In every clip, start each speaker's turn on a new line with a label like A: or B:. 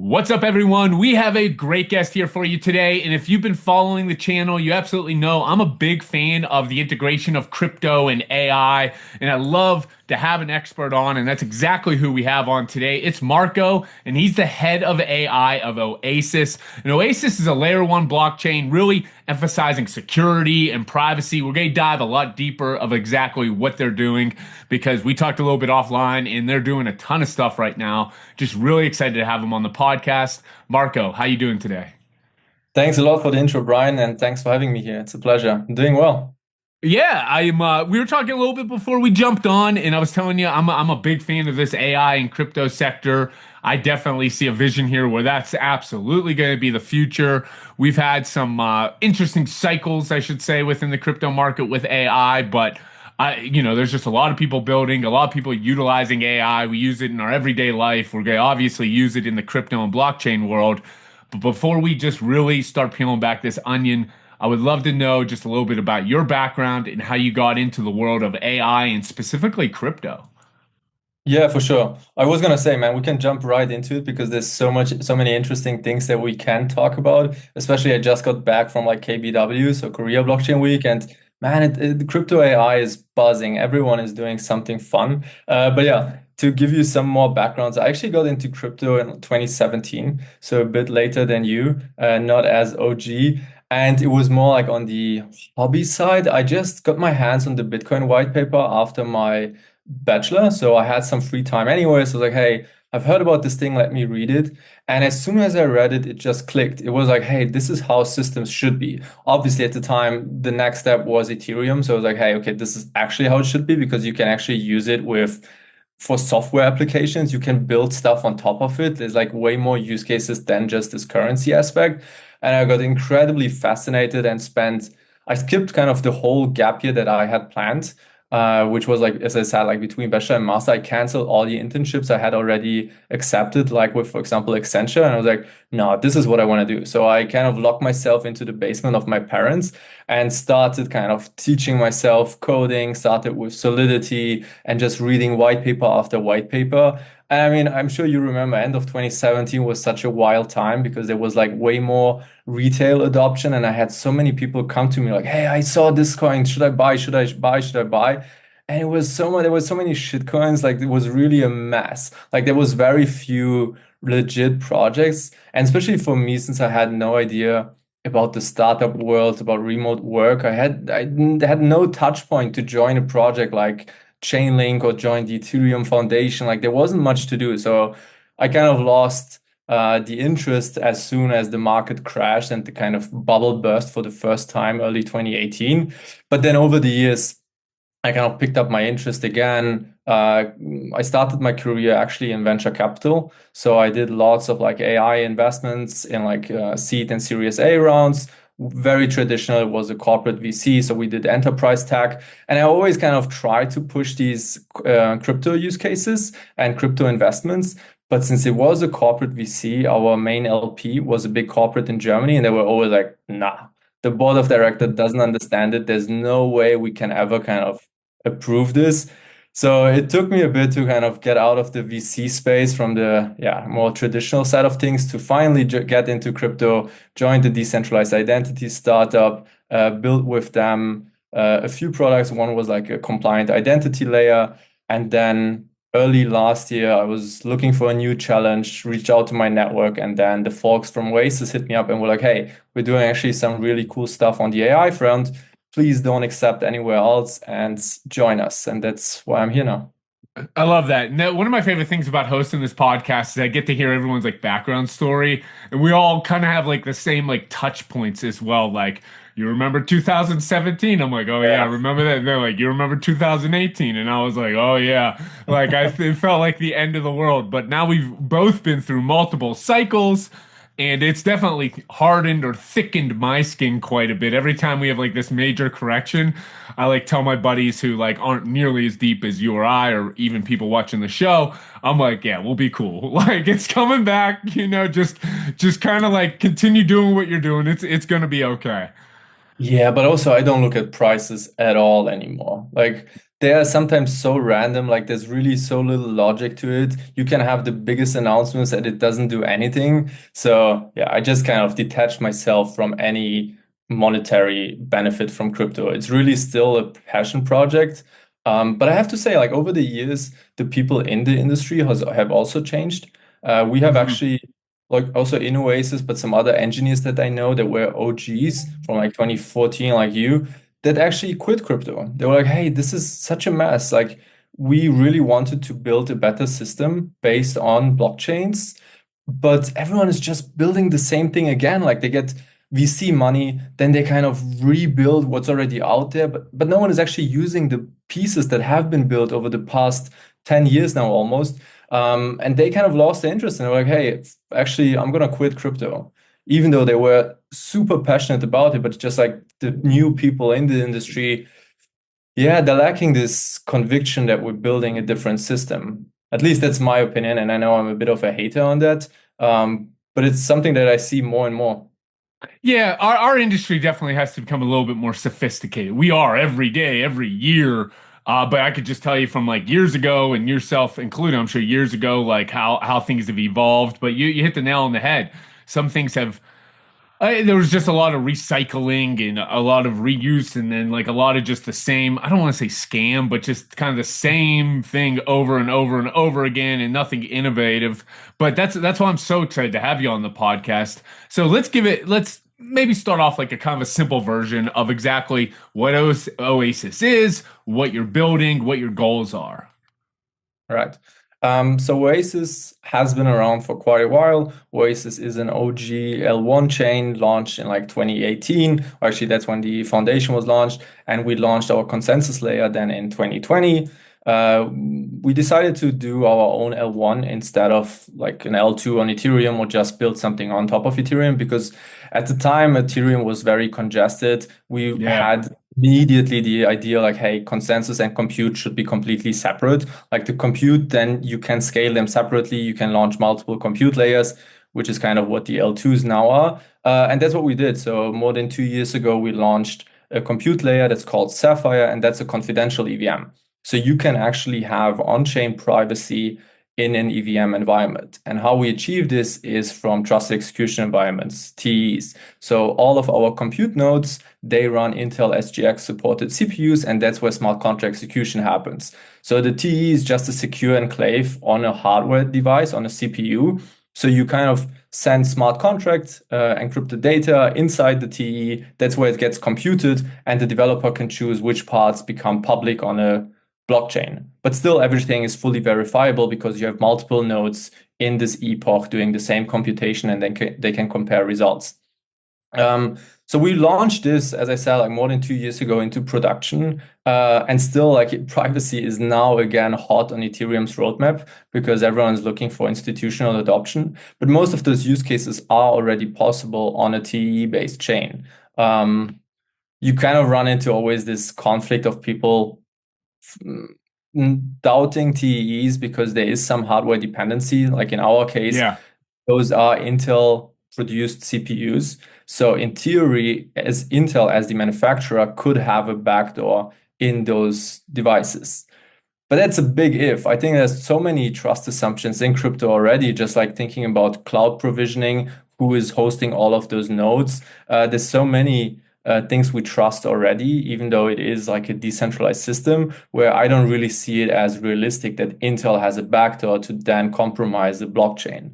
A: What's up, everyone? We have a great guest here for you today. And if you've been following the channel, you absolutely know I'm a big fan of the integration of crypto and AI. And I love to have an expert on. And that's exactly who we have on today. It's Marco, and he's the head of AI of Oasis. And Oasis is a layer one blockchain, really emphasizing security and privacy. We're going to dive a lot deeper of exactly what they're doing because we talked a little bit offline and they're doing a ton of stuff right now. Just really excited to have him on the podcast. Marco, how you doing today?
B: Thanks a lot for the intro, Brian, and thanks for having me here. It's a pleasure. I'm doing well.
A: Yeah, I'm. We were talking a little bit before we jumped on, and I was telling you I'm a big fan of this AI and crypto sector. I definitely see a vision here where that's absolutely going to be the future. We've had some interesting cycles, I should say, within the crypto market with AI, but there's just a lot of people building, a lot of people utilizing AI. We use it in our everyday life. We're going to obviously use it in the crypto and blockchain world. But before we just really start peeling back this onion, I would love to know just a little bit about your background and how you got into the world of AI and specifically crypto.
B: Yeah, for sure. I was gonna say, man, we can jump right into it because there's so many interesting things that we can talk about. Especially, I just got back from like KBW, so Korea Blockchain Week, and man, crypto AI is buzzing. Everyone is doing something fun. But yeah, to give you some more backgrounds, I actually got into crypto in 2017, so a bit later than you, not as OG. And it was more like on the hobby side. I just got my hands on the Bitcoin white paper after my bachelor. So I had some free time anyway. So I was like, hey, I've heard about this thing, let me read it. And as soon as I read it, it just clicked. It was like, hey, this is how systems should be. Obviously, at the time, the next step was Ethereum. So I was like, hey, okay, this is actually how it should be because you can actually use it for software applications. You can build stuff on top of it. There's like way more use cases than just this currency aspect. And I got incredibly fascinated and I skipped kind of the whole gap year that I had planned, which was like, as I said, like between bachelor and master, I canceled all the internships I had already accepted, like with, for example, Accenture. And I was like, no, this is what I want to do. So I kind of locked myself into the basement of my parents and started kind of teaching myself coding, started with Solidity and just reading white paper after white paper. And I mean, I'm sure you remember end of 2017 was such a wild time because there was like way more retail adoption. And I had so many people come to me like, hey, I saw this coin. Should I buy? Should I buy? Should I buy? And there was so many shit coins. Like it was really a mess. Like there was very few legit projects. And especially for me, since I had no idea about the startup world, about remote work, I had no touch point to join a project like Chainlink or join the Ethereum Foundation. Like there wasn't much to do. So I kind of lost the interest as soon as the market crashed and the kind of bubble burst for the first time early 2018. But then over the years, I kind of picked up my interest again. I started my career actually in venture capital. So I did lots of like AI investments in like seed and Series A rounds. Very traditional. It was a corporate VC. So we did enterprise tech. And I always kind of tried to push these crypto use cases and crypto investments. But since it was a corporate VC, our main LP was a big corporate in Germany. And they were always like, nah, the board of directors doesn't understand it. There's no way we can ever kind of approve this. So it took me a bit to kind of get out of the VC space from the more traditional side of things to finally get into crypto, join the decentralized identity startup, built with them a few products. One was like a compliant identity layer. And then early last year, I was looking for a new challenge, reached out to my network, and then the folks from Oasis hit me up and were like, hey, we're doing actually some really cool stuff on the AI front. Please don't accept anywhere else and join us. And that's why I'm here now.
A: I love that. Now, one of my favorite things about hosting this podcast is I get to hear everyone's like background story, and we all kind of have like the same like touch points as well. Like, you remember 2017? I'm like, oh yeah, I
B: Yeah.
A: remember that. And they're like, you remember 2018? And I was like, oh yeah. Like it felt like the end of the world. But now we've both been through multiple cycles. And it's definitely hardened or thickened my skin quite a bit. Every time we have like this major correction, I like tell my buddies who like aren't nearly as deep as you or I, or even people watching the show, I'm like, yeah, we'll be cool. Like it's coming back, just kind of like continue doing what you're doing. It's gonna be okay.
B: Yeah, but also I don't look at prices at all anymore. Like they are sometimes so random, like there's really so little logic to it. You can have the biggest announcements and it doesn't do anything. So yeah, I just kind of detached myself from any monetary benefit from crypto. It's really still a passion project. But I have to say, like over the years, the people in the industry have also changed. We have
A: Mhm.
B: actually like also in Oasis, but some other engineers that I know that were OGs from like 2014, like you, that actually quit crypto. They were like, hey, this is such a mess. Like, we really wanted to build a better system based on blockchains, but everyone is just building the same thing again. Like, they get VC money, then they kind of rebuild what's already out there, but no one is actually using the pieces that have been built over the past 10 years now almost. And they kind of lost their interest and they're like, hey, actually, I'm gonna quit crypto even though they were super passionate about it, but just like the new people in the industry, yeah, they're lacking this conviction that we're building a different system. At least that's my opinion, and I know I'm a bit of a hater on that. But it's something that I see more and more.
A: Yeah, our industry definitely has to become a little bit more sophisticated. We are every day, every year. But I could just tell you from like years ago and yourself included, I'm sure years ago, like how things have evolved. But you hit the nail on the head. Some things have there was just a lot of recycling and a lot of reuse, and then like a lot of just the same. I don't want to say scam, but just kind of the same thing over and over and over again, and nothing innovative. But that's why I'm so excited to have you on the podcast. So let's maybe start off like a kind of a simple version of exactly what Oasis is, what you're building, what your goals are.
B: Right. So Oasis has been around for quite a while. Oasis is an OG L1 chain launched in like 2018. Actually, that's when the foundation was launched, and we launched our consensus layer then in 2020. We decided to do our own L1 instead of like an L2 on Ethereum or just build something on top of Ethereum because at the time Ethereum was very congested. We
A: Yeah.
B: had immediately the idea like, hey, consensus and compute should be completely separate. Like the compute, then you can scale them separately. You can launch multiple compute layers, which is kind of what the L2s now are. And that's what we did. So more than 2 years ago, we launched a compute layer that's called Sapphire, and that's a confidential EVM. So you can actually have on-chain privacy in an EVM environment. And how we achieve this is from trusted execution environments, TEs. So all of our compute nodes, they run Intel SGX supported CPUs, and that's where smart contract execution happens. So the TE is just a secure enclave on a hardware device, on a CPU. So you kind of send smart contracts, encrypted data inside the TE. That's where it gets computed, and the developer can choose which parts become public on a blockchain. But still, everything is fully verifiable because you have multiple nodes in this epoch doing the same computation, and then they can compare results. So we launched this, as I said, like more than 2 years ago into production, and still like privacy is now again hot on Ethereum's roadmap because everyone's looking for institutional adoption. But most of those use cases are already possible on a TE-based chain. You kind of run into always this conflict of people doubting TEs because there is some hardware dependency. Like in our case,
A: Yeah.
B: those are Intel produced CPUs. So in theory, as Intel as the manufacturer could have a backdoor in those devices. But that's a big if. I think there's so many trust assumptions in crypto already, just like thinking about cloud provisioning, who is hosting all of those nodes. There's so many things we trust already, even though it is like a decentralized system, where I don't really see it as realistic that Intel has a backdoor to then compromise the blockchain.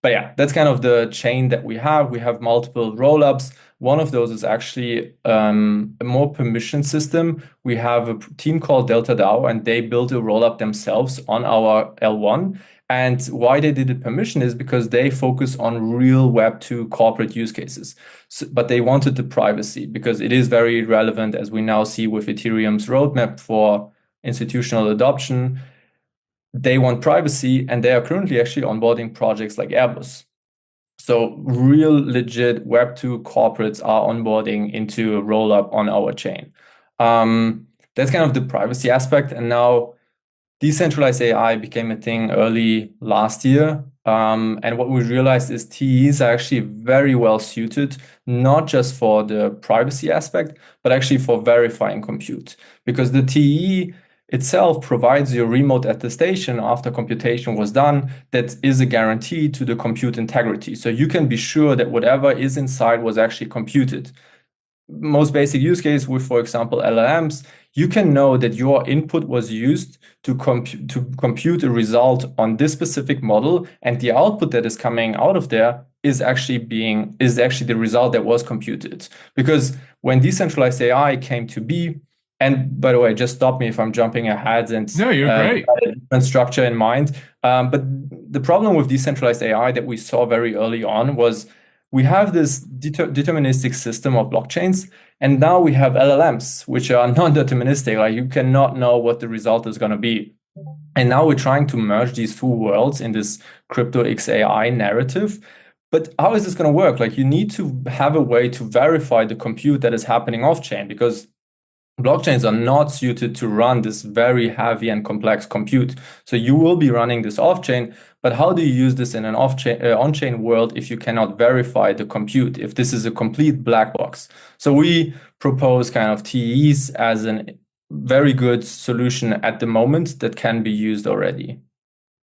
B: But yeah, that's kind of the chain that we have. We have multiple rollups. One of those is actually a more permission system. We have a team called Delta DAO, and they built a rollup themselves on our L1. And why they did it permission is because they focus on real Web2 corporate use cases. So, but they wanted the privacy because it is very relevant, as we now see with Ethereum's roadmap for institutional adoption. They want privacy, and they are currently actually onboarding projects like Airbus. So real legit Web2 corporates are onboarding into a rollup on our chain. That's kind of the privacy aspect. And now decentralized AI became a thing early last year. And what we realized is TEs are actually very well suited, not just for the privacy aspect, but actually for verifying compute. Because the TE itself provides you a remote attestation after computation was done that is a guarantee to the compute integrity. So you can be sure that whatever is inside was actually computed. Most basic use case with, for example, LLMs, you can know that your input was used to compute a result on this specific model, and the output that is coming out of there is actually the result that was computed. Because when decentralized AI came to be, and by the way, just stop me if I'm jumping ahead and
A: No, you're
B: you
A: great.
B: had a different structure in mind. But the problem with decentralized AI that we saw very early on was we have this deterministic system of blockchains, and now we have LLMs, which are non-deterministic. Like you cannot know what the result is going to be. And now we're trying to merge these two worlds in this crypto XAI narrative. But how is this going to work? Like you need to have a way to verify the compute that is happening off chain, because blockchains are not suited to run this very heavy and complex compute. So you will be running this off-chain, but how do you use this in an off-chain, on-chain world if you cannot verify the compute, if this is a complete black box? So we propose kind of TEs as a very good solution at the moment that can be used already.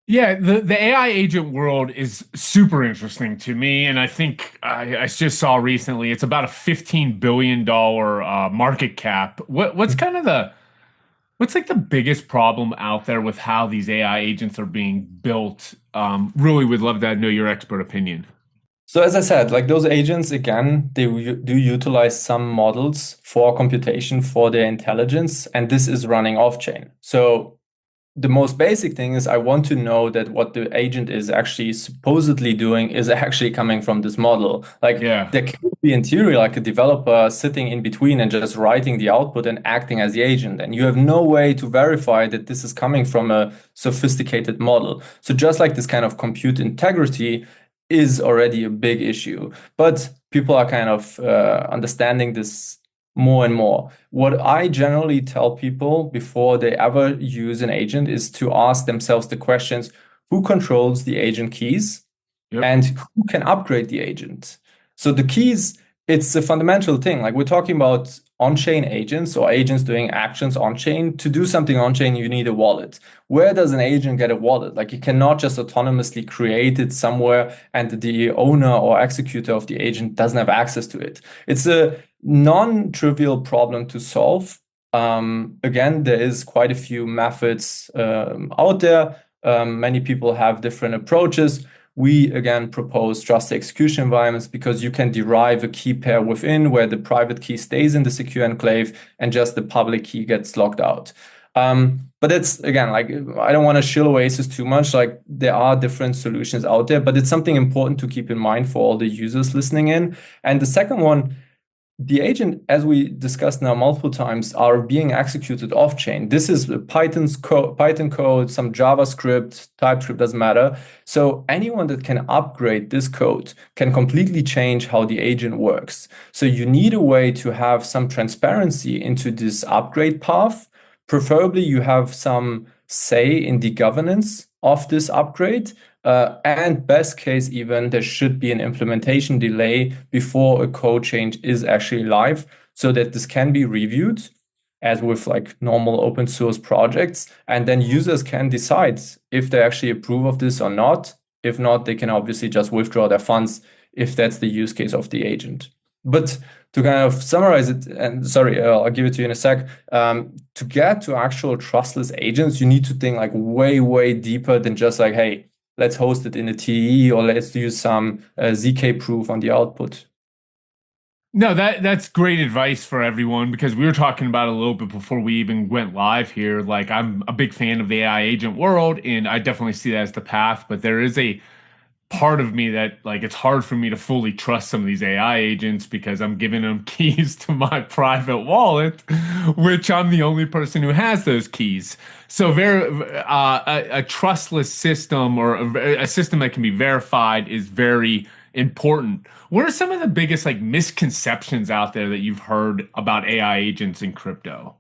A: Yeah, the AI agent world is super interesting to me, and I think I just saw recently it's about a $15 billion market cap. What's kind of what's like the biggest problem out there with how these AI agents are being built? Really would love to know your expert opinion.
B: So as I said, like those agents, again, they do utilize some models for computation for their intelligence, and this is running off-chain. So the most basic thing is I want to know that what the agent is actually supposedly doing is actually coming from this model. Like
A: Yeah.
B: there can be in theory like a developer sitting in between and just writing the output and acting as the agent. And you have no way to verify that this is coming from a sophisticated model. So just like this kind of compute integrity is already a big issue. But people are kind of understanding this more and more. What I generally tell people before they ever use an agent is to ask themselves the questions, who controls the agent keys
A: Yep.
B: and who can upgrade the agent? So the keys, it's a fundamental thing. Like we're talking about on-chain agents or agents doing actions on-chain. To do something on-chain, you need a wallet. Where does an agent get a wallet? Like you cannot just autonomously create it somewhere and the owner or executor of the agent doesn't have access to it. It's a non-trivial problem to solve. Again, there is quite a few methods out there. Many people have different approaches. We again propose trusted execution environments because you can derive a key pair within where the private key stays in the secure enclave and just the public key gets locked out. But it's again, like I don't want to shill Oasis too much. Like there are different solutions out there, but it's something important to keep in mind for all the users listening in. And the second one, the agent, as we discussed now multiple times, are being executed off-chain. This is Python code, some JavaScript, TypeScript, doesn't matter. So anyone that can upgrade this code can completely change how the agent works. So you need a way to have some transparency into this upgrade path. Preferably you have some say in the governance of this upgrade. And best case, even there should be an implementation delay before a code change is actually live so that this can be reviewed as with like normal open source projects. And then users can decide if they actually approve of this or not. If not, they can obviously just withdraw their funds if that's the use case of the agent. But to kind of summarize it, and sorry, I'll give it to you in a sec. To get to actual trustless agents, you need to think like way, way deeper than just like, hey, let's host it in a TE or let's use some ZK proof on the output.
A: No, that's great advice for everyone because we were talking about it a little bit before we even went live here. Like I'm a big fan of the AI agent world, and I definitely see that as the path, but there is a part of me that like it's hard for me to fully trust some of these AI agents because I'm giving them keys to my private wallet, which I'm the only person who has those keys. So a trustless system or a system that can be verified is very important. What are some of the biggest like misconceptions out there that you've heard about AI agents in crypto?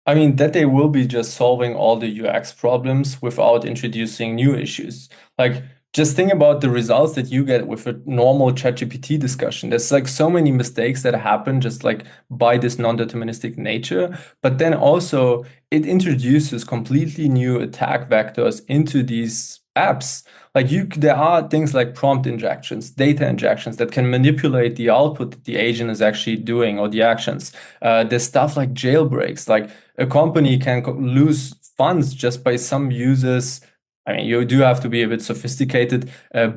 B: I mean, that they will be just solving all the UX problems without introducing new issues. Like, just think about the results that you get with a normal ChatGPT discussion. There's like so many mistakes that happen just like by this non-deterministic nature. But then also it introduces completely new attack vectors into these apps. Like there are things like prompt injections, data injections that can manipulate the output that the agent is actually doing or the actions. There's stuff like jailbreaks, like a company can lose funds just by some users. I mean, you do have to be a bit sophisticated,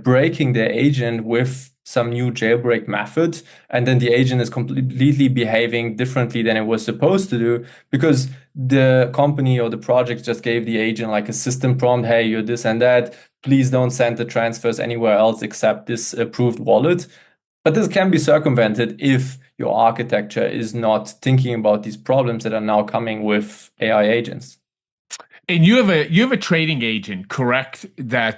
B: breaking their agent with some new jailbreak method, and then the agent is completely behaving differently than it was supposed to do because the company or the project just gave the agent like a system prompt, hey, you're this and that. Please don't send the transfers anywhere else except this approved wallet. But this can be circumvented if your architecture is not thinking about these problems that are now coming with AI agents.
A: And you have a trading agent, correct? So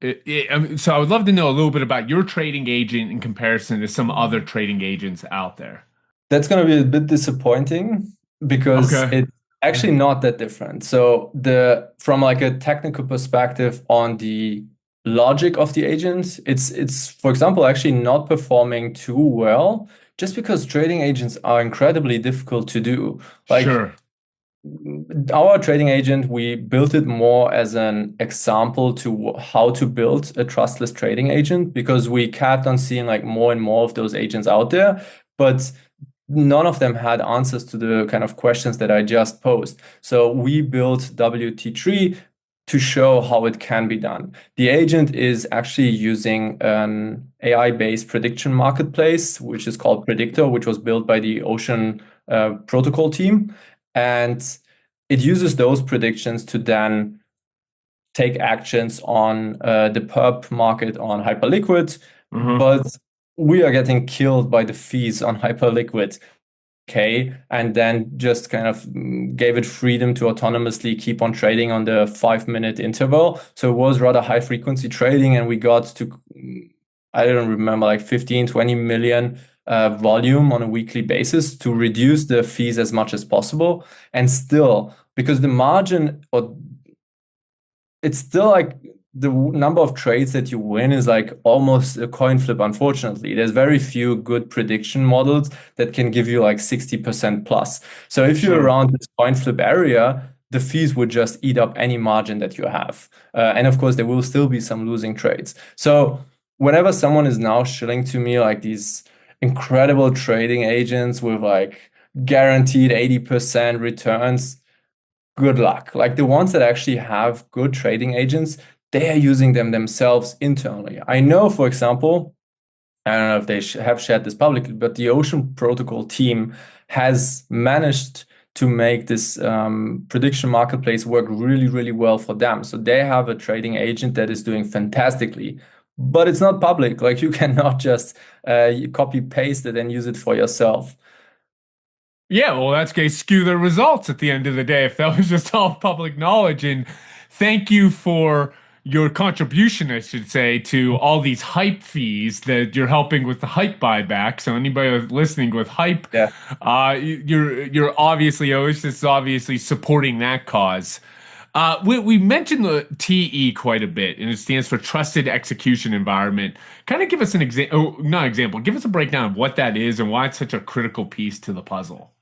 A: I would love to know a little bit about your trading agent in comparison to some other trading agents out there.
B: That's going to be a bit disappointing because
A: Okay.
B: it's actually not that different. So the from like a technical perspective on the logic of the agents, it's for example actually not performing too well just because trading agents are incredibly difficult to do. Like
A: Sure.
B: our trading agent, we built it more as an example to how to build a trustless trading agent because we kept on seeing like more and more of those agents out there, but none of them had answers to the kind of questions that I just posed. So we built WT3 to show how it can be done. The agent is actually using an AI-based prediction marketplace, which is called Predictor, which was built by the Ocean protocol team. And it uses those predictions to then take actions on the perp market on Hyperliquid,
A: Uh-huh.
B: but we are getting killed by the fees on Hyperliquid. Okay, and then just kind of gave it freedom to autonomously keep on trading on the 5 minute interval. So it was rather high frequency trading, and we got to, I don't remember, like 15, 20 million volume on a weekly basis to reduce the fees as much as possible. And still, because the margin or it's still like the number of trades that you win is like almost a coin flip, unfortunately. There's very few good prediction models that can give you like 60% plus. So if you're
A: Sure.
B: around this coin flip area, the fees would just eat up any margin that you have. And of course, there will still be some losing trades. So whenever someone is now shilling to me like these incredible trading agents with like guaranteed 80% returns, good luck. Like the ones that actually have good trading agents, they are using them themselves internally. I know, for example, I don't know if they have shared this publicly, but the Ocean Protocol team has managed to make this prediction marketplace work really, really well for them. So they have a trading agent that is doing fantastically, but it's not public. Like you cannot just copy paste it and use it for yourself.
A: Yeah, well, that's going to skew the results at the end of the day if that was just all public knowledge. And thank you for your contribution, I should say, to all these hype fees that you're helping with the hype buyback. So anybody listening with hype,
B: Yeah.
A: you're obviously Oasis is obviously supporting that cause. We mentioned the TE quite a bit, and it stands for Trusted Execution Environment. Kind of give us an example, not example, give us a breakdown of what that is and why it's such a critical piece to the puzzle.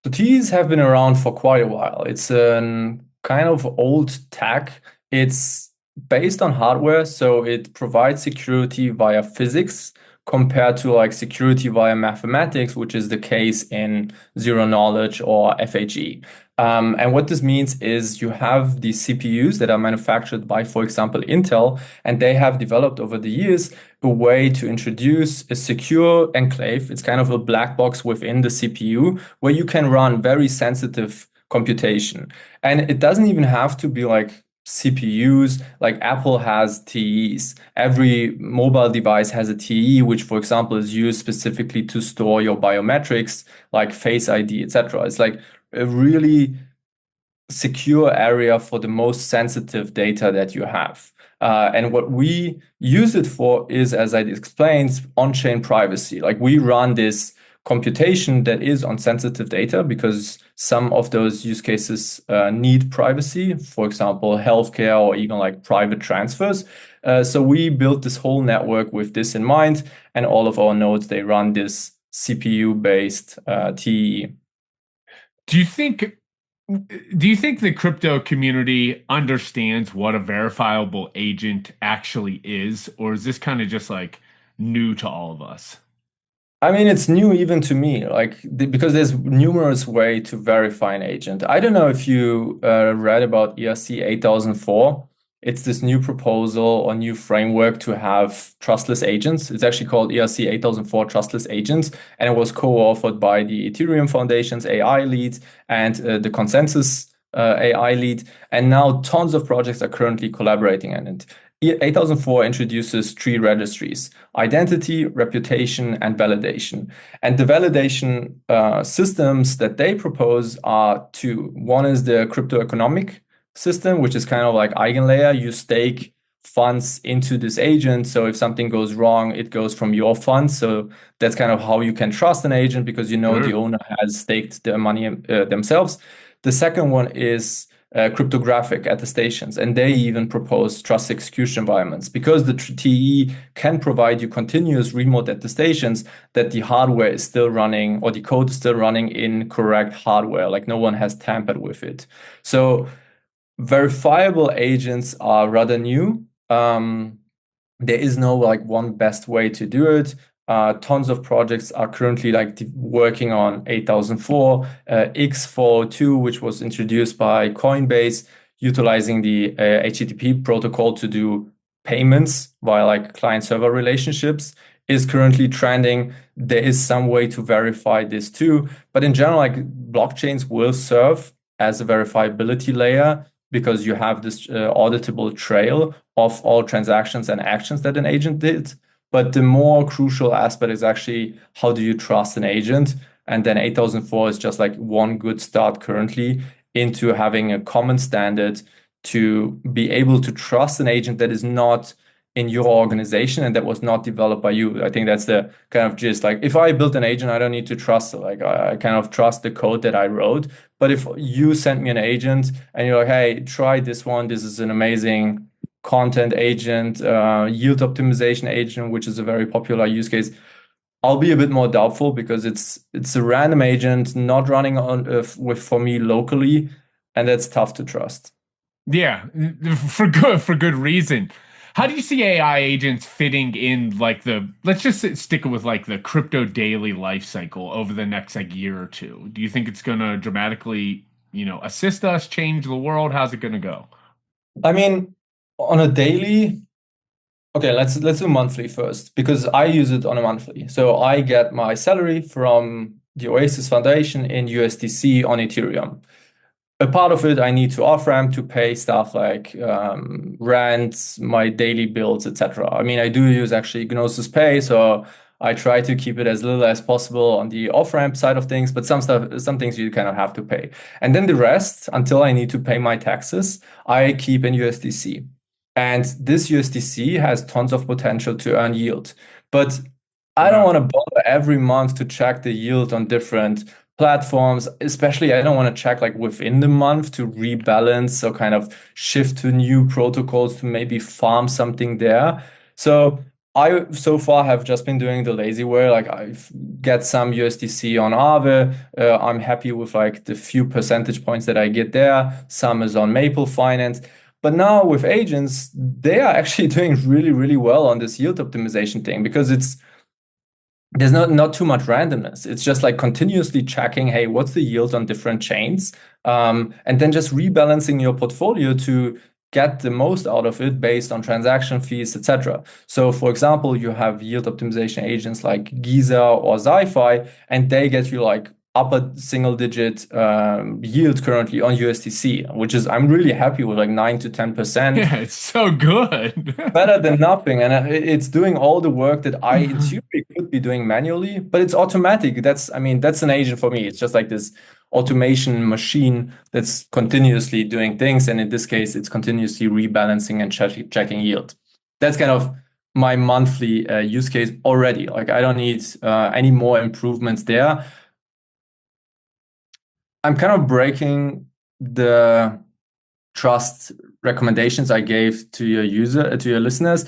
B: So Ts have been around for quite a while. It's a kind of old tech. It's based on hardware, so it provides security via physics compared to like security via mathematics, which is the case in zero knowledge or FAG. And what this means is you have these CPUs that are manufactured by, for example, Intel, and they have developed over the years a way to introduce a secure enclave. It's kind of a black box within the CPU where you can run very sensitive computation. And it doesn't even have to be like CPUs, like Apple has TEs. Every mobile device has a TE, which, for example, is used specifically to store your biometrics, like Face ID, etc. It's like a really secure area for the most sensitive data that you have. And what we use it for is, as I explained, on-chain privacy. Like we run this computation that is on sensitive data, because some of those use cases need privacy, for example, healthcare or even like private transfers. So we built this whole network with this in mind, and all of our nodes, they run this CPU-based TEE.
A: Do you think do you think the crypto community understands what a verifiable agent actually is, or is this kind of just like new to all of us?
B: I mean, it's new even to me, like because there's numerous way to verify an agent. I don't know if you read about ERC 8004. It's this new proposal or new framework to have trustless agents. It's actually called ERC 8004 Trustless Agents, and it was co-authored by the Ethereum Foundation's AI lead and the Consensus AI lead. And now tons of projects are currently collaborating on it. 8004 introduces three registries: identity, reputation, and validation. And the validation systems that they propose are two. One is the crypto economic system, which is kind of like EigenLayer. You stake funds into this agent. So if something goes wrong, it goes from your funds. So that's kind of how you can trust an agent, because you know the owner has staked their money themselves. The second one is cryptographic attestations, and they even propose trust execution environments, because the TE can provide you continuous remote attestations that the hardware is still running, or the code is still running in correct hardware, like no one has tampered with it. So verifiable agents are rather new. There is no like one best way to do it. Tons of projects are currently like working on 8004, X402, which was introduced by Coinbase, utilizing the HTTP protocol to do payments via like client-server relationships, is currently trending. There is some way to verify this too, but in general, like blockchains will serve as a verifiability layer, because you have this auditable trail of all transactions and actions that an agent did. But the more crucial aspect is actually, how do you trust an agent? And then 8004 is just like one good start currently into having a common standard to be able to trust an agent that is not in your organization and that was not developed by you. I think that's the kind of gist. Like if I built an agent, I don't need to trust it. Like I kind of trust the code that I wrote. But if you sent me an agent and you're like, hey, try this one. This is an amazing content agent, yield optimization agent, which is a very popular use case, I'll be a bit more doubtful, because it's a random agent not running on for me locally, and that's tough to trust.
A: Yeah, for good reason. How do you see AI agents fitting in like let's just stick with like the crypto daily life cycle over the next like year or two? Do you think it's gonna dramatically, assist us, change the world? How's it gonna go?
B: I mean, on a daily, okay, let's do monthly first, because I use it on a monthly. So I get my salary from the Oasis Foundation in USDC on Ethereum. A part of it I need to off-ramp to pay stuff like rent, my daily bills, etc. I mean, I do use actually Gnosis Pay, so I try to keep it as little as possible on the off-ramp side of things, but some things you kind of have to pay. And then the rest, until I need to pay my taxes, I keep in USDC. And this USDC has tons of potential to earn yield. But I don't want to bother every month to check the yield on different platforms. Especially, I don't want to check like within the month to rebalance or kind of shift to new protocols to maybe farm something there. So I so far have just been doing the lazy way. Like I get some USDC on Aave. I'm happy with like the few percentage points that I get there. Some is on Maple Finance. But now with agents, they are actually doing really, really well on this yield optimization thing, because there's not too much randomness. It's just like continuously checking, hey, what's the yield on different chains? And then just rebalancing your portfolio to get the most out of it based on transaction fees, etc. So for example, you have yield optimization agents like Giza or Zi-Fi, and they get you like upper single digit yield currently on USDC, which is, I'm really happy with, like 9 to 10%.
A: Yeah, it's so good.
B: Better than nothing. And it's doing all the work that I in theory could be doing manually, but it's automatic. That's an agent for me. It's just like this automation machine that's continuously doing things. And in this case, it's continuously rebalancing and checking yield. That's kind of my monthly use case already. Like I don't need any more improvements there. I'm kind of breaking the trust recommendations I gave to to your listeners,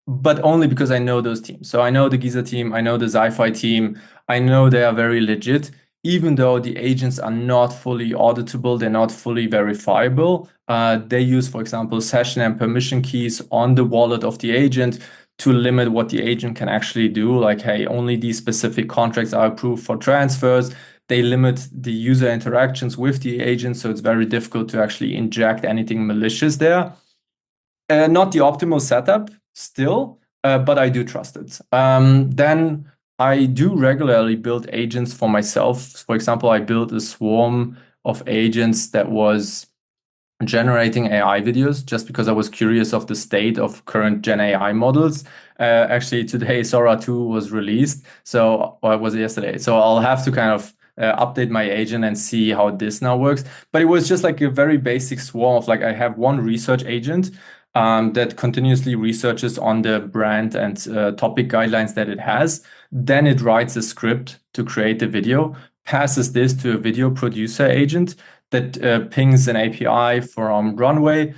B: but only because I know those teams. So I know the Giza team, I know the Zi-Fi team, I know they are very legit, even though the agents are not fully auditable, they're not fully verifiable. They use, for example, session and permission keys on the wallet of the agent to limit what the agent can actually do. Like, hey, only these specific contracts are approved for transfers. They limit the user interactions with the agent, so it's very difficult to actually inject anything malicious there. Not the optimal setup still, but I do trust it. Then I do regularly build agents for myself. For example, I built a swarm of agents that was generating AI videos just because I was curious of the state of current Gen AI models. Actually, today Sora 2 was released, or was it yesterday? So I'll have to kind of update my agent and see how this now works. But it was just like a very basic swarm of like I have one research agent that continuously researches on the brand and topic guidelines that it has. Then it writes a script to create the video, passes this to a video producer agent that pings an API from Runway,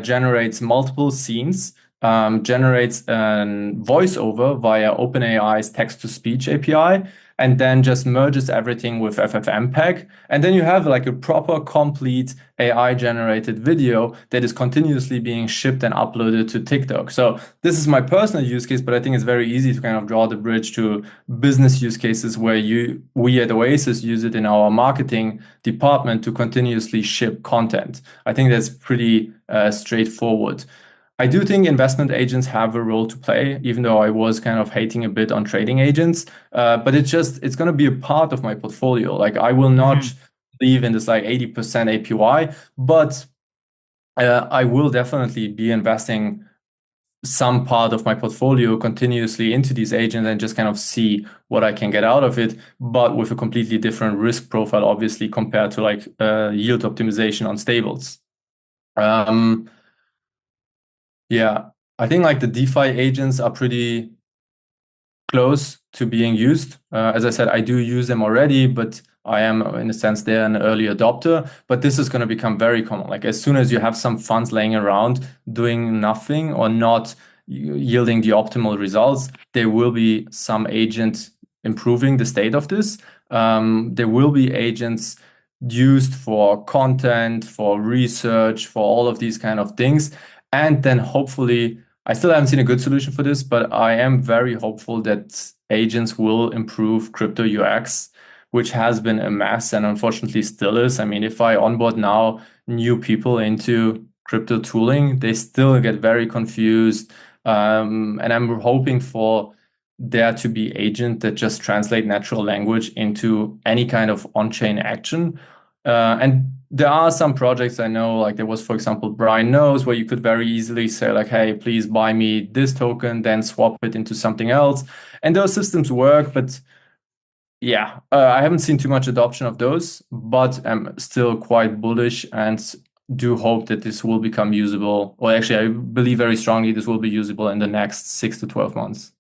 B: generates multiple scenes, generates a voiceover via OpenAI's text-to-speech API, and then just merges everything with FFmpeg. And then you have like a proper, complete AI-generated video that is continuously being shipped and uploaded to TikTok. So this is my personal use case, but I think it's very easy to kind of draw the bridge to business use cases where we at Oasis use it in our marketing department to continuously ship content. I think that's pretty straightforward. I do think investment agents have a role to play, even though I was kind of hating a bit on trading agents. But it's going to be a part of my portfolio. Like I will not leave in this like 80% APY, but I will definitely be investing some part of my portfolio continuously into these agents and just kind of see what I can get out of it, but with a completely different risk profile, obviously, compared to like yield optimization on stables. Yeah, I think like the DeFi agents are pretty close to being used. As I said, I do use them already, but I am, in a sense, they're an early adopter. But this is going to become very common. Like as soon as you have some funds laying around doing nothing or not yielding the optimal results, there will be some agent improving the state of this. There will be agents used for content, for research, for all of these kind of things. And then hopefully, I still haven't seen a good solution for this, but I am very hopeful that agents will improve crypto UX, which has been a mess and unfortunately still is. I mean, if I onboard now new people into crypto tooling, they still get very confused. And I'm hoping for there to be agent that just translate natural language into any kind of on-chain action. And there are some projects I know, like there was, for example, Brian Knows, where you could very easily say like, hey, please buy me this token, then swap it into something else. And those systems work, but yeah, I haven't seen too much adoption of those, but I'm still quite bullish and do hope that this will become usable. Or actually, I believe very strongly this will be usable in the next 6 to 12 months.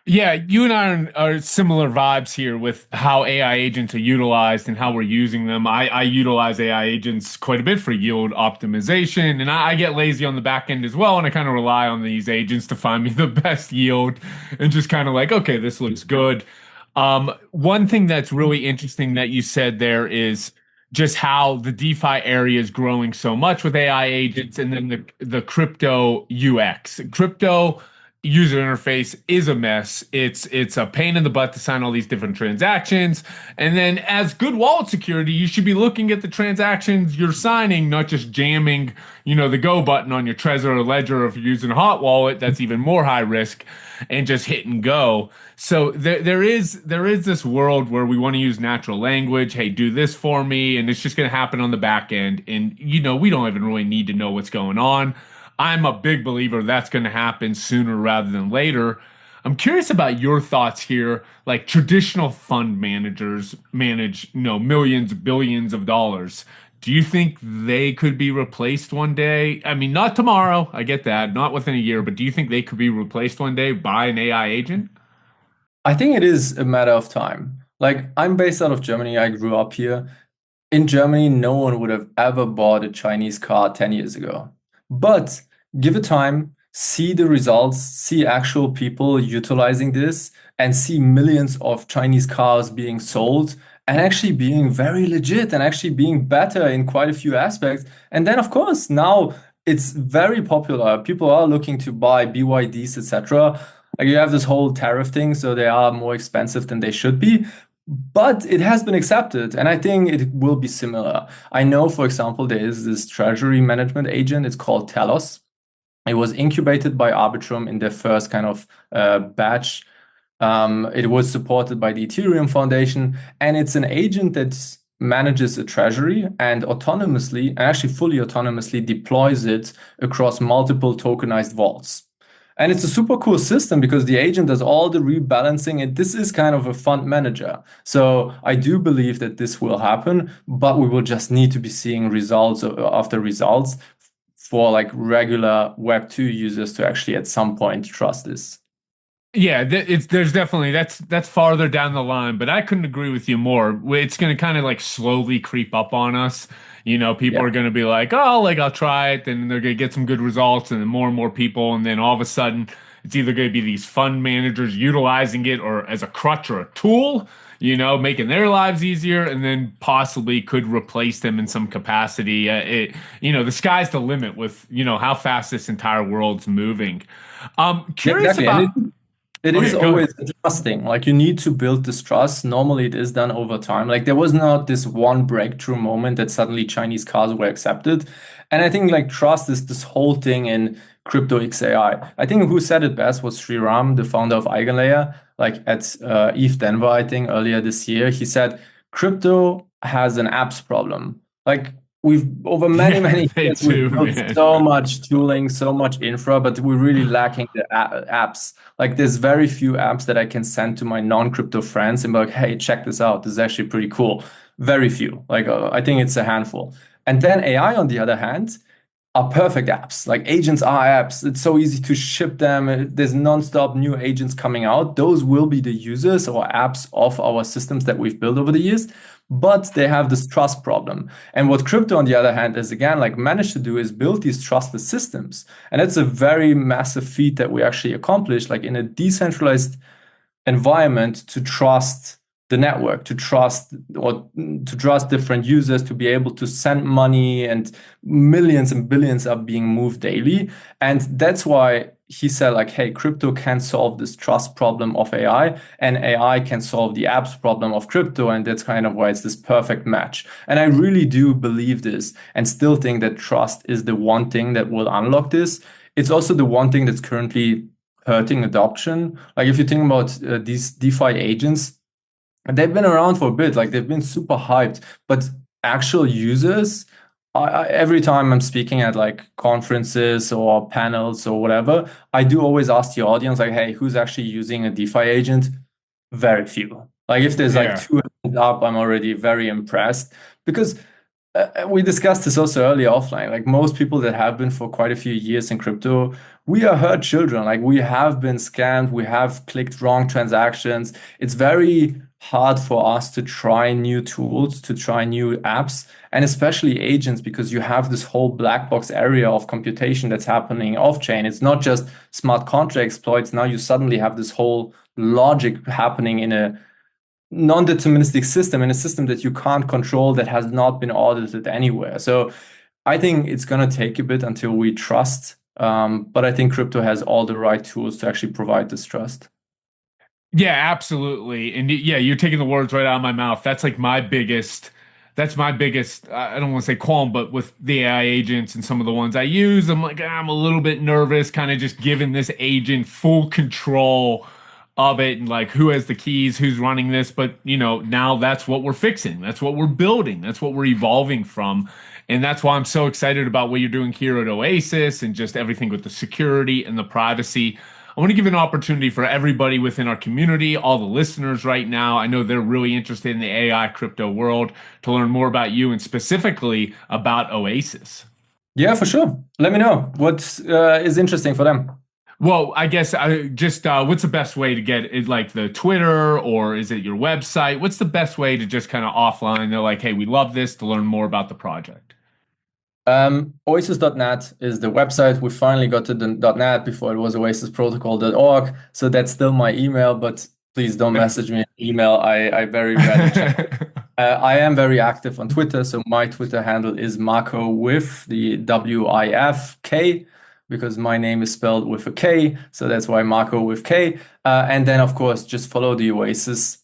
A: Yeah, you and I are similar vibes here with how AI agents are utilized and how we're using them. I utilize AI agents quite a bit for yield optimization, and I get lazy on the back end as well, and I kind of rely on these agents to find me the best yield and just kind of like, okay, this looks good. One thing that's really interesting that you said there is just how the DeFi area is growing so much with AI agents, and then the crypto UX. Crypto user interface is a mess. It's a pain in the butt to sign all these different transactions. And then as good wallet security, you should be looking at the transactions you're signing, not just jamming, the go button on your Trezor or Ledger. Or if you're using a hot wallet, that's even more high risk, and just hit and go. So there is this world where we want to use natural language. Hey, do this for me, and it's just going to happen on the back end. And we don't even really need to know what's going on. I'm a big believer that's going to happen sooner rather than later. I'm curious about your thoughts here. Like traditional fund managers manage, millions, billions of dollars. Do you think they could be replaced one day? I mean, not tomorrow, I get that, not within a year, but do you think they could be replaced one day by an AI agent?
B: I think it is a matter of time. Like, I'm based out of Germany. I grew up here. In Germany, no one would have ever bought a Chinese car 10 years ago. But give it time, see the results, see actual people utilizing this, and see millions of Chinese cars being sold and actually being very legit and actually being better in quite a few aspects. And then, of course, now it's very popular. People are looking to buy BYDs, etc. Like you have this whole tariff thing, so they are more expensive than they should be. But it has been accepted, and I think it will be similar. I know, for example, there is this treasury management agent. It's called Telos. It was incubated by Arbitrum in their first kind of batch. It was supported by the Ethereum Foundation, and it's an agent that manages a treasury and autonomously, and actually fully autonomously deploys it across multiple tokenized vaults. And it's a super cool system because the agent does all the rebalancing, and this is kind of a fund manager. So I do believe that this will happen, but we will just need to be seeing results after results for like regular Web2 users to actually at some point trust this.
A: Yeah, there's definitely that's farther down the line, but I couldn't agree with you more. It's going to kind of like slowly creep up on us. People
B: Yeah.
A: are going to be like, "Oh, like I'll try it," then they're going to get some good results, and then more and more people, and then all of a sudden, it's either going to be these fund managers utilizing it or as a crutch or a tool, making their lives easier, and then possibly could replace them in some capacity. The sky's the limit with how fast this entire world's moving.
B: Yeah,
A: Curious
B: exactly.
A: about.
B: It is
A: Okay, go ahead.
B: always trusting. Like you need to build this trust. Normally, it is done over time. Like there was not this one breakthrough moment that suddenly Chinese cars were accepted. And I think like trust is this whole thing in crypto XAI. I think who said it best was Sriram, the founder of Eigenlayer, like at ETH Denver, I think earlier this year. He said crypto has an apps problem. Like we've over many,
A: Yeah,
B: many
A: they
B: years, we've
A: do,
B: built
A: man.
B: so much tooling, so much infra, but we're really lacking the apps. Like there's very few apps that I can send to my non-crypto friends and be like, hey, check this out. This is actually pretty cool. Very few. Like I think it's a handful. And then AI, on the other hand, are perfect apps. Like agents are apps. It's so easy to ship them. There's nonstop new agents coming out. Those will be the users or apps of our systems that we've built over the years, but they have this trust problem. And what crypto, on the other hand, is again like managed to do is build these trustless systems. And it's a very massive feat that we actually accomplished, like in a decentralized environment to trust the network, to trust different users, to be able to send money, and millions and billions are being moved daily. And that's why he said like, hey, crypto can solve this trust problem of AI, and AI can solve the apps problem of crypto. And that's kind of why it's this perfect match. And I really do believe this and still think that trust is the one thing that will unlock this. It's also the one thing that's currently hurting adoption. Like if you think about these DeFi agents, they've been around for a bit, like they've been super hyped, but actual users, every time I'm speaking at like conferences or panels or whatever, I do always ask the audience, like, hey, who's actually using a DeFi agent? Very few. Like if there's like
A: Yeah.
B: two hands up, I'm already very impressed because we discussed this also earlier offline. Like most people that have been for quite a few years in crypto, we are hurt children. Like we have been scammed, we have clicked wrong transactions. It's very hard for us to try new tools, to try new apps, and especially agents, because you have this whole black box area of computation that's happening off chain. It's not just smart contract exploits. Now you suddenly have this whole logic happening in a non-deterministic system, in a system that you can't control, that has not been audited anywhere. So I think it's going to take a bit until we trust. But I think crypto has all the right tools to actually provide this trust.
A: Yeah, absolutely. And yeah, you're taking the words right out of my mouth. That's my biggest, I don't want to say qualm, but with the AI agents and some of the ones I use, I'm like, I'm a little bit nervous, kind of just giving this agent full control of it and like who has the keys, who's running this. But, now that's what we're fixing. That's what we're building. That's what we're evolving from. And that's why I'm so excited about what you're doing here at Oasis and just everything with the security and the privacy. I want to give an opportunity for everybody within our community, all the listeners right now. I know they're really interested in the AI crypto world to learn more about you and specifically about Oasis.
B: Yeah, for sure. Let me know what is interesting for them.
A: Well, I guess I just what's the best way to get it? Like the Twitter or is it your website? What's the best way to just kind of offline? They're like, hey, we love this to learn more about the project.
B: Oasis.net is the website. We finally got to the .net before it was oasisprotocol.org. So that's still my email, but please don't message me an email. I very rarely check. I am very active on Twitter. So my Twitter handle is Marco with the WIFK because my name is spelled with a K. So that's why Marco with K. And then, of course, just follow the Oasis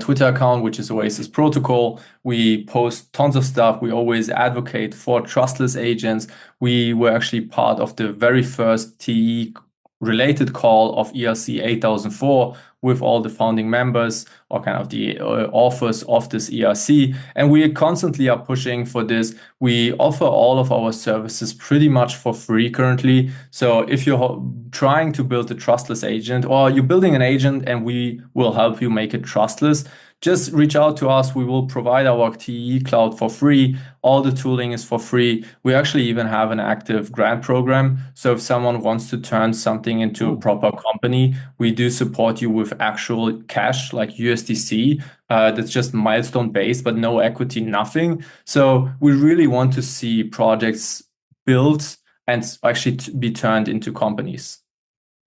B: Twitter account, which is Oasis Protocol. We post tons of stuff. We always advocate for trustless agents. We were actually part of the very first TE related call of ERC 8004 with all the founding members or kind of the authors of this ERC. And we constantly are pushing for this. We offer all of our services pretty much for free currently. So if you're trying to build a trustless agent or you're building an agent and we will help you make it trustless, just reach out to us. We will provide our TE cloud for free. All the tooling is for free. We actually even have an active grant program. So if someone wants to turn something into a proper company, we do support you with actual cash like USDC. That's just milestone based, but no equity, nothing. So we really want to see projects built and actually be turned into companies.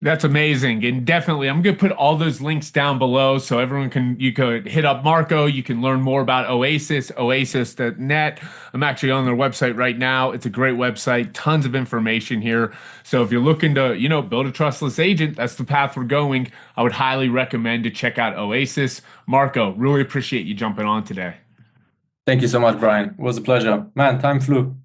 A: That's amazing. And definitely, I'm going to put all those links down below so you could hit up Marco. You can learn more about Oasis, oasis.net. I'm actually on their website right now. It's a great website, tons of information here. So if you're looking to, build a trustless agent, that's the path we're going. I would highly recommend to check out Oasis. Marco, really appreciate you jumping on today.
B: Thank you so much, Brian. It was a pleasure. Man, time flew.